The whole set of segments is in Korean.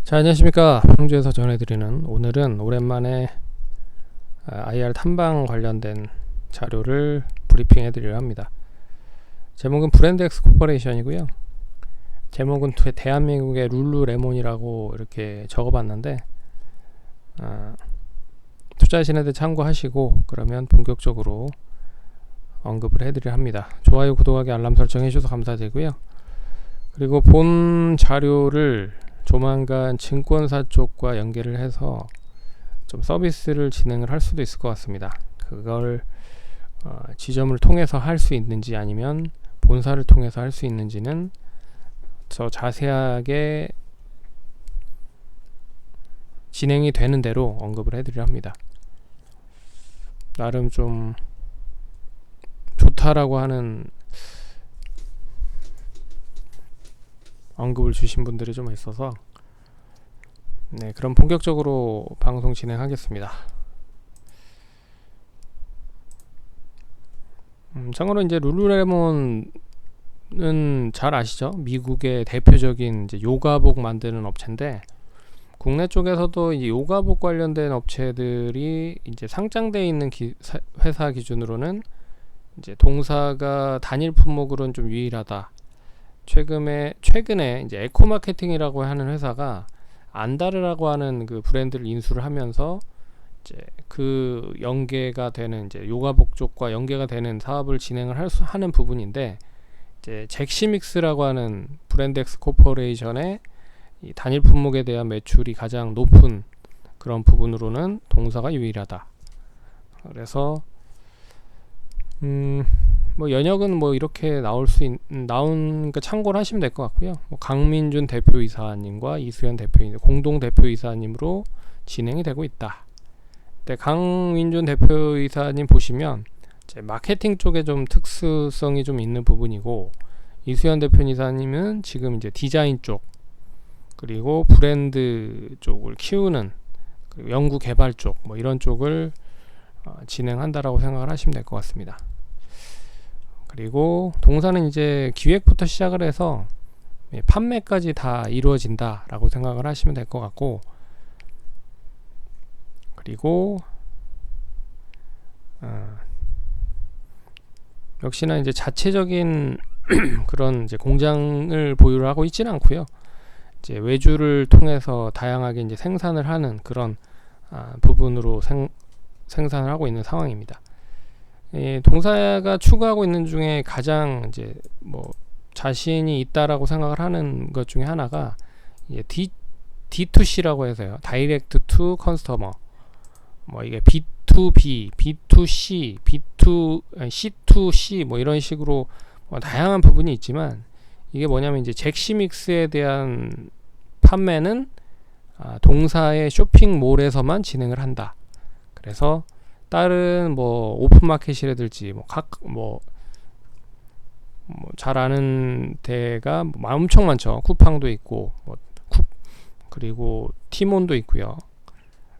자, 안녕하십니까. 평주에서 전해드리는, 오늘은 오랜만에 IR 탐방 관련된 자료를 브리핑 해드리려 합니다. 제목은 브랜드엑스 코퍼레이션이고요. 제목은 대한민국의 룰루레몬이라고 이렇게 적어봤는데, 투자하시는 데 참고하시고 그러면 본격적으로 언급을 해드리려 합니다. 좋아요, 구독하기, 알람 설정 해주셔서 감사드리고요. 그리고 본 자료를 조만간 증권사 쪽과 연계를 해서 좀 서비스를 진행을 할 수도 있을 것 같습니다. 그걸 지점을 통해서 할 수 있는지 아니면 본사를 통해서 할 수 있는지는 더 자세하게 진행이 되는 대로 언급을 해드리려 합니다. 나름 좀 좋다라고 하는 언급을 주신 분들이 좀 있어서, 네, 그럼 본격적으로 방송 진행하겠습니다. 참고로 이제 룰루레몬은 잘 아시죠? 미국의 대표적인 이제 요가복 만드는 업체인데, 국내 쪽에서도 이제 요가복 관련된 업체들이 이제 상장되어 있는 회사 기준으로는 이제 동사가 단일 품목으로는 좀 유일하다. 최근에 이제 에코마케팅이라고 하는 회사가 안다르라고 하는 그 브랜드를 인수를 하면서 이제 그 연계가 되는 이제 요가복 쪽과 연계가 되는 사업을 진행을 하는 부분인데, 이제 잭시믹스라고 하는 브랜드엑스 코퍼레이션의 이 단일 품목에 대한 매출이 가장 높은 그런 부분으로는 동사가 유일하다. 그래서 뭐 연역은 뭐 이렇게 나온 그 참고를 하시면 될 것 같고요. 뭐 강민준 대표이사님과 이수연 대표인 공동 대표이사님으로 진행이 되고 있다. 근데 강민준 대표이사님 보시면 이제 마케팅 쪽에 좀 특수성이 좀 있는 부분이고, 이수연 대표이사님은 지금 이제 디자인 쪽 그리고 브랜드 쪽을 키우는, 그리고 연구 개발 쪽 뭐 이런 쪽을 진행한다라고 생각을 하시면 될 것 같습니다. 그리고 동사는 이제 기획부터 시작을 해서 판매까지 다 이루어진다라고 생각을 하시면 될 것 같고, 그리고 역시나 이제 자체적인 그런 이제 공장을 보유를 하고 있지는 않고요. 이제 외주를 통해서 다양하게 이제 생산을 하는 그런 부분으로 생산을 하고 있는 상황입니다. 동사가 추구하고 있는 중에 가장 이제 뭐 자신이 있다라고 생각을 하는 것 중에 하나가 이제 D2C라고 해서요. 다이렉트 투 커스터머. 뭐 이게 B2B, B2C, C2C 뭐 이런 식으로 뭐 다양한 부분이 있지만, 이게 뭐냐면 이제 잭시믹스에 대한 판매는 동사의 쇼핑몰에서만 진행을 한다. 그래서 다른 뭐 오픈마켓이라든지 뭐 잘 아는 데가 뭐 엄청 많죠. 쿠팡도 있고 그리고 티몬도 있고요.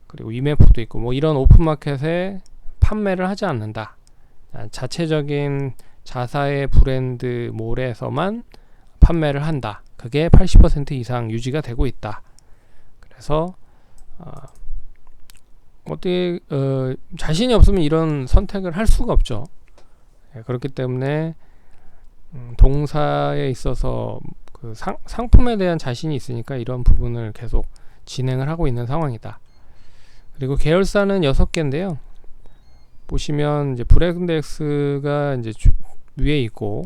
그리고 이메포도 있고 뭐 이런 오픈마켓에 판매를 하지 않는다. 자체적인 자사의 브랜드 몰에서만 판매를 한다. 그게 80% 이상 유지가 되고 있다. 그래서 어떻게 자신이 없으면 이런 선택을 할 수가 없죠. 그렇기 때문에 동사에 있어서 그 상품에 대한 자신이 있으니까 이런 부분을 계속 진행을 하고 있는 상황이다. 그리고 계열사는 6개인데요. 보시면 이제 브랜드엑스가 이제 위에 있고,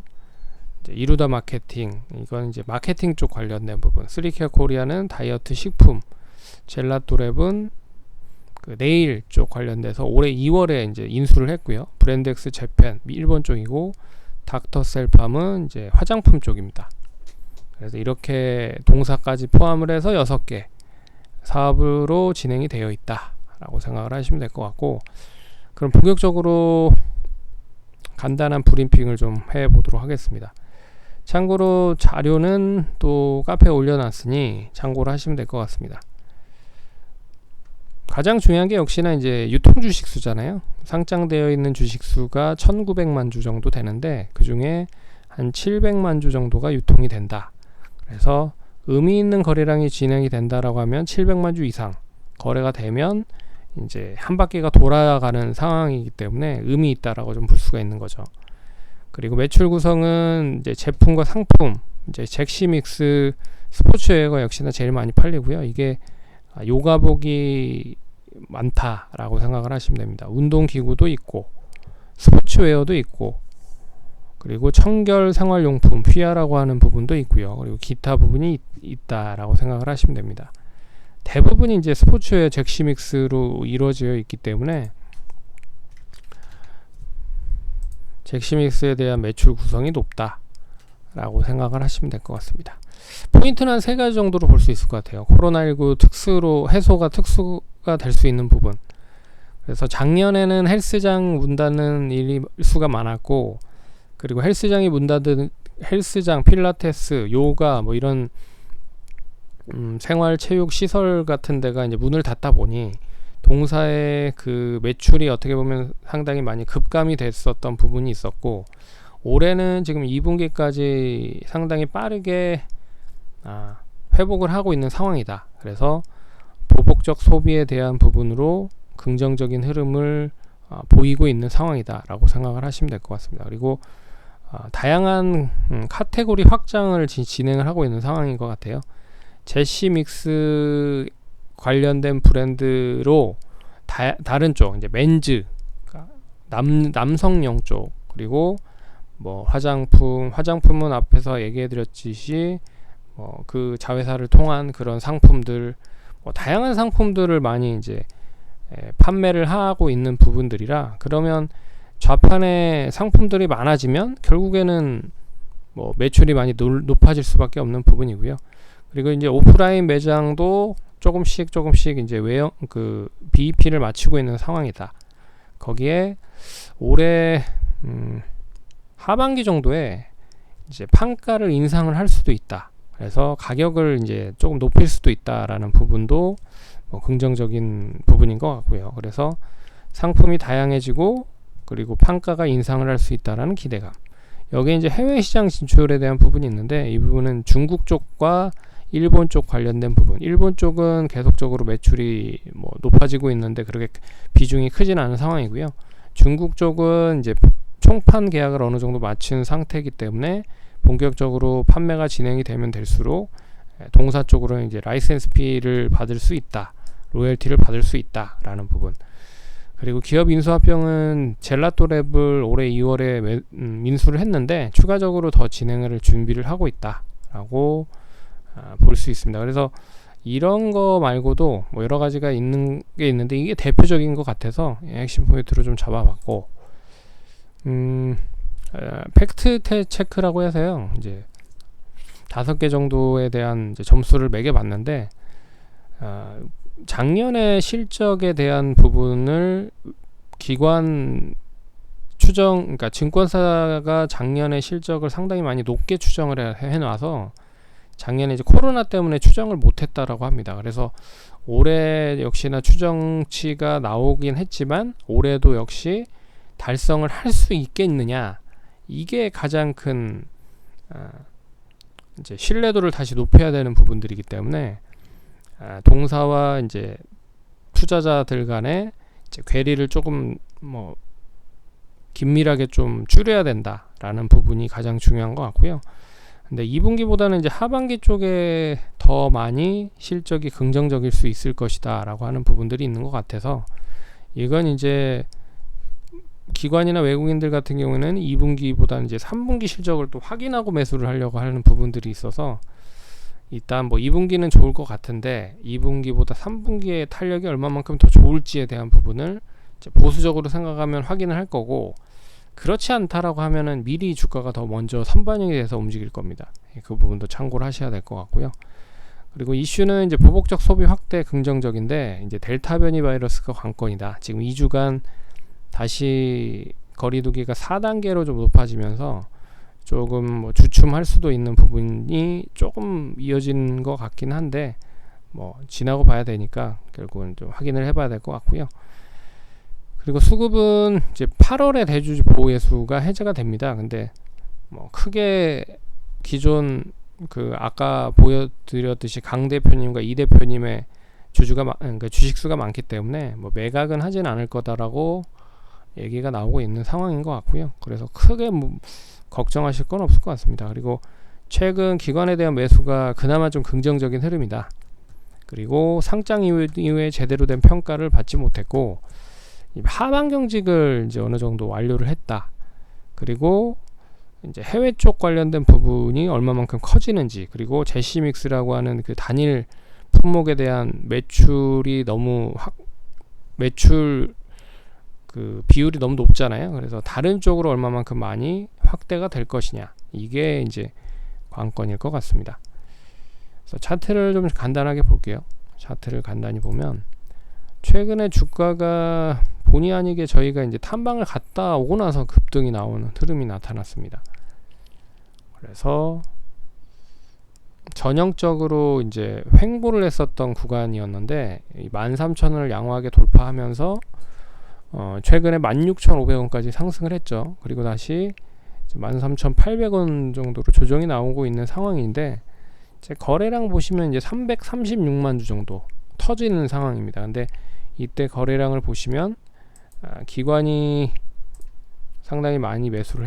이제 이루다 마케팅, 이건 이제 마케팅 쪽 관련된 부분, 3케어 코리아는 다이어트 식품, 젤라또랩은 그 네일 쪽 관련돼서 올해 2월에 이제 인수를 했고요. 브랜드엑스 재팬 일본 쪽이고, 닥터셀팜은 이제 화장품 쪽입니다. 그래서 이렇게 동사까지 포함을 해서 6개 사업으로 진행이 되어 있다라고 생각을 하시면 될 것 같고, 그럼 본격적으로 간단한 브리핑을 좀 해보도록 하겠습니다. 참고로 자료는 또 카페에 올려놨으니 참고를 하시면 될 것 같습니다. 가장 중요한 게 역시나 이제 유통 주식 수잖아요. 상장되어 있는 주식 수가 1900만 주 정도 되는데, 그 중에 한 700만 주 정도가 유통이 된다. 그래서 의미 있는 거래량이 진행이 된다라고 하면 700만 주 이상 거래가 되면 이제 한 바퀴가 돌아가는 상황이기 때문에 의미 있다라고 좀 볼 수가 있는 거죠. 그리고 매출 구성은 이제 제품과 상품, 이제 잭시믹스 스포츠웨어가 역시나 제일 많이 팔리고요. 이게 요가복이 많다라고 생각을 하시면 됩니다. 운동기구도 있고 스포츠웨어도 있고 그리고 청결 생활용품 휘하라고 하는 부분도 있고요. 그리고 기타 부분이 있다라고 생각을 하시면 됩니다. 대부분이 이제 스포츠웨어 잭시믹스로 이루어져 있기 때문에 잭시믹스에 대한 매출 구성이 높다라고 생각을 하시면 될 것 같습니다. 포인트는 한 3가지 정도로 볼 수 있을 것 같아요. 코로나19 특수가 될 수 있는 부분. 그래서 작년에는 헬스장 문 닫는 수가 많았고, 그리고 헬스장이 문 닫은 헬스장, 필라테스, 요가 뭐 이런 생활체육 시설 같은 데가 이제 문을 닫다 보니 동사의 그 매출이 어떻게 보면 상당히 많이 급감이 됐었던 부분이 있었고, 올해는 지금 2분기까지 상당히 빠르게 회복을 하고 있는 상황이다. 그래서 보복적 소비에 대한 부분으로 긍정적인 흐름을 보이고 있는 상황이다 라고 생각을 하시면 될 것 같습니다. 그리고 다양한 카테고리 확장을 진행을 하고 있는 상황인 것 같아요. 제시믹스 관련된 브랜드로 다른 쪽, 이제 맨즈, 남성용 쪽, 그리고 뭐 화장품은 앞에서 얘기해드렸듯이 그 자회사를 통한 그런 상품들, 다양한 상품들을 많이 이제 판매를 하고 있는 부분들이라, 그러면 좌판에 상품들이 많아지면 결국에는 뭐 매출이 많이 높아질 수밖에 없는 부분이고요. 그리고 이제 오프라인 매장도 조금씩 이제 BEP를 맞추고 있는 상황이다. 거기에 올해 하반기 정도에 이제 판가를 인상을 할 수도 있다. 그래서 가격을 이제 조금 높일 수도 있다라는 부분도 긍정적인 부분인 것 같고요. 그래서 상품이 다양해지고 그리고 판가가 인상을 할 수 있다라는 기대감. 여기에 이제 해외 시장 진출에 대한 부분이 있는데, 이 부분은 중국 쪽과 일본 쪽 관련된 부분. 일본 쪽은 계속적으로 매출이 높아지고 있는데 그렇게 비중이 크진 않은 상황이고요. 중국 쪽은 이제 총판 계약을 어느 정도 마친 상태이기 때문에 본격적으로 판매가 진행이 되면 될수록 동사 쪽으로는 이제 라이센스 피를 받을 수 있다, 로열티를 받을 수 있다라는 부분. 그리고 기업 인수합병은 젤라또랩을 올해 2월에 인수를 했는데 추가적으로 더 진행을 준비를 하고 있다라고 볼 수 있습니다. 그래서 이런 거 말고도 여러 가지가 있는데 이게 대표적인 것 같아서 핵심 포인트로 좀 잡아봤고, 팩트 체크라고 해서요, 이제 5개 정도에 대한 이제 점수를 매겨봤는데, 작년의 실적에 대한 부분을 기관 그러니까 증권사가 작년의 실적을 상당히 많이 높게 추정을 해놔서 작년에 이제 코로나 때문에 추정을 못했다라고 합니다. 그래서 올해 역시나 추정치가 나오긴 했지만 올해도 역시 달성을 할 수 있겠느냐, 이게 가장 큰 이제 신뢰도를 다시 높여야 되는 부분들이기 때문에 동사와 이제 투자자들 간의 이제 괴리를 조금 긴밀하게 좀 줄여야 된다라는 부분이 가장 중요한 것 같고요. 근데 2분기보다는 이제 하반기 쪽에 더 많이 실적이 긍정적일 수 있을 것이다 라고 하는 부분들이 있는 것 같아서, 이건 이제 기관이나 외국인들 같은 경우에는 2분기보다는 이제 3분기 실적을 또 확인하고 매수를 하려고 하는 부분들이 있어서, 일단 2분기는 좋을 것 같은데 2분기보다 3분기의 탄력이 얼마만큼 더 좋을지에 대한 부분을 이제 보수적으로 생각하면 확인을 할 거고, 그렇지 않다라고 하면은 미리 주가가 더 먼저 선반영이 돼서 움직일 겁니다. 그 부분도 참고를 하셔야 될 것 같고요. 그리고 이슈는 이제 보복적 소비 확대 긍정적인데, 이제 델타 변이 바이러스가 관건이다. 지금 2주간 다시 거리두기가 4단계로 좀 높아지면서 조금 주춤할 수도 있는 부분이 조금 이어진 것 같긴 한데, 지나고 봐야 되니까 결국은 좀 확인을 해봐야 될 것 같고요. 그리고 수급은 이제 8월에 대주주 보호 예수가 해제가 됩니다. 근데 크게 기존 그 아까 보여드렸듯이 강 대표님과 이 대표님의 그러니까 주식수가 많기 때문에 뭐 매각은 하진 않을 거다라고 얘기가 나오고 있는 상황인 것 같고요. 그래서 크게 뭐 걱정하실 건 없을 것 같습니다. 그리고 최근 기관에 대한 매수가 그나마 좀 긍정적인 흐름이다. 그리고 상장 이후에 제대로 된 평가를 받지 못했고 하반 경직을 이제 어느 정도 완료를 했다. 그리고 이제 해외 쪽 관련된 부분이 얼마만큼 커지는지, 그리고 제시믹스라고 하는 그 단일 품목에 대한 매출이 매출 그 비율이 너무 높잖아요. 그래서 다른 쪽으로 얼마만큼 많이 확대가 될 것이냐, 이게 이제 관건일 것 같습니다. 그래서 차트를 좀 간단하게 볼게요. 차트를 간단히 보면 최근에 주가가 본의 아니게 저희가 이제 탐방을 갔다 오고 나서 급등이 나오는 흐름이 나타났습니다. 그래서 전형적으로 이제 횡보를 했었던 구간이었는데 13,000원을 양호하게 돌파하면서 최근에 16,500원까지 상승을 했죠. 그리고 다시 13,800원 정도로 조정이 나오고 있는 상황인데, 제 거래량 보시면 이제 336만 주 정도 터지는 상황입니다. 근데 이때 거래량을 보시면 기관이 상당히 많이 매수를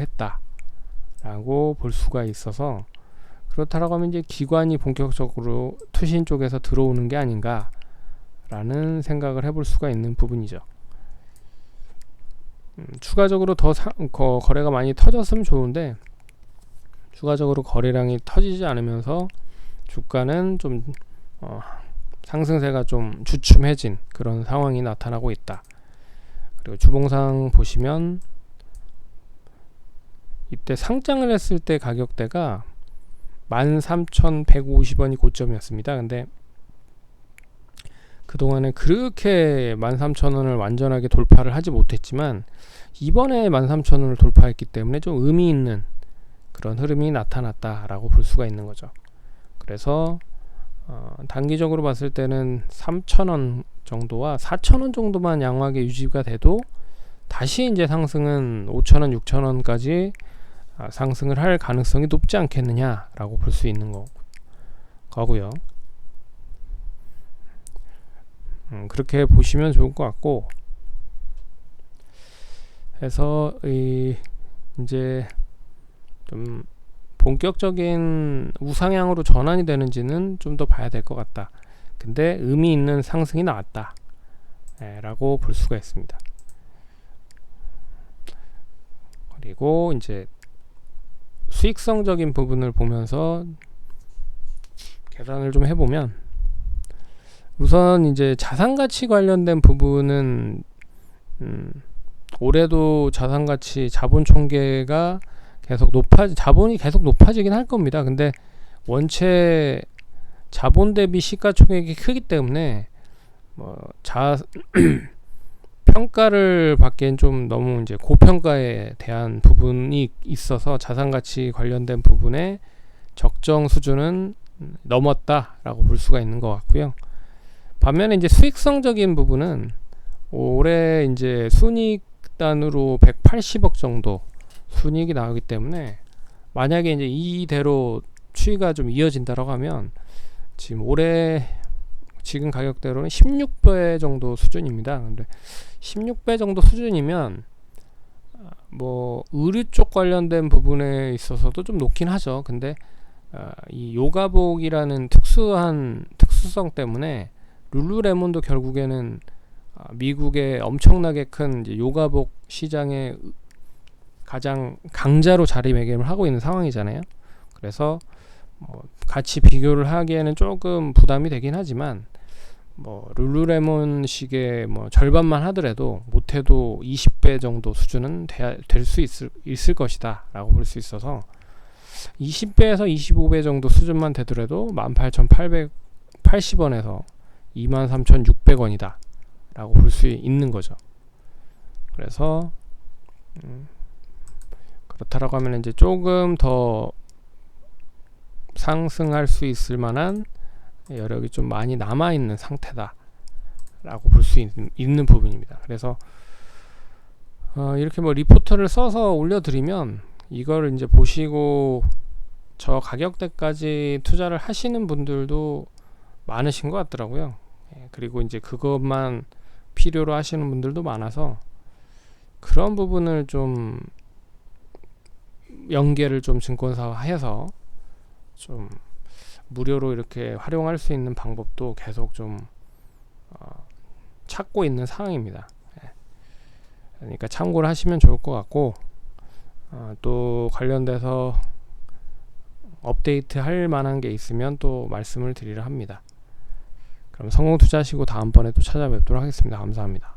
했다라고 볼 수가 있어서, 그렇다라고 하면 이제 기관이 본격적으로 투신 쪽에서 들어오는 게 아닌가라는 생각을 해볼 수가 있는 부분이죠. 추가적으로 더 거래가 많이 터졌으면 좋은데, 추가적으로 거래량이 터지지 않으면서 주가는 좀 상승세가 좀 주춤해진 그런 상황이 나타나고 있다. 그리고 주봉상 보시면 이때 상장을 했을 때 가격대가 13,150원이 고점이었습니다. 근데 그동안에 그렇게 13,000원을 완전하게 돌파를 하지 못했지만 이번에 13,000원을 돌파했기 때문에 좀 의미 있는 그런 흐름이 나타났다라고 볼 수가 있는 거죠. 그래서 단기적으로 봤을 때는 3,000원 정도와 4,000원 정도만 양호하게 유지가 돼도 다시 이제 상승은 5,000원, 6,000원까지 상승을 할 가능성이 높지 않겠느냐라고 볼 수 있는 거고요. 그렇게 보시면 좋을 것 같고, 해서 이제 좀 본격적인 우상향으로 전환이 되는지는 좀 더 봐야 될 것 같다. 근데 의미 있는 상승이 나왔다 라고 볼 수가 있습니다. 그리고 이제 수익성적인 부분을 보면서 계산을 좀 해보면, 우선 이제 자산가치 관련된 부분은 올해도 자산가치 자본 총계가 계속 자본이 계속 높아지긴 할 겁니다. 근데 원체 자본 대비 시가총액이 크기 때문에 평가를 받기엔 좀 너무 이제 고평가에 대한 부분이 있어서 자산가치 관련된 부분에 적정 수준은 넘었다라고 볼 수가 있는 것 같고요. 반면에 이제 수익성적인 부분은 올해 이제 순이익단으로 180억 정도 순이익이 나오기 때문에, 만약에 이제 이대로 추이가 좀 이어진다라고 하면 지금 가격대로는 16배 정도 수준입니다. 근데 16배 정도 수준이면 의류 쪽 관련된 부분에 있어서도 좀 높긴 하죠. 근데 이 요가복이라는 특수성 때문에 룰루레몬도 결국에는 미국의 엄청나게 큰 이제 요가복 시장의 가장 강자로 자리매김을 하고 있는 상황이잖아요. 그래서 같이 비교를 하기에는 조금 부담이 되긴 하지만, 룰루레몬식의 절반만 하더라도 못해도 20배 정도 수준은 될 수 있을 것이다 라고 볼 수 있어서, 20배에서 25배 정도 수준만 되더라도 18,880원에서 23,600원이다 라고 볼 수 있는 거죠. 그래서 그렇다라고 하면 이제 조금 더 상승할 수 있을 만한 여력이 좀 많이 남아있는 상태다 라고 볼 수 있는 부분입니다. 그래서 이렇게 리포트를 써서 올려드리면 이걸 이제 보시고 저 가격대까지 투자를 하시는 분들도 많으신 것 같더라고요. 그리고 이제 그것만 필요로 하시는 분들도 많아서 그런 부분을 좀 연계를 좀 증권사와 해서 좀 무료로 이렇게 활용할 수 있는 방법도 계속 좀 찾고 있는 상황입니다. 그러니까 참고를 하시면 좋을 것 같고, 또 관련돼서 업데이트 할 만한 게 있으면 또 말씀을 드리려 합니다. 그럼 성공 투자하시고 다음번에 또 찾아뵙도록 하겠습니다. 감사합니다.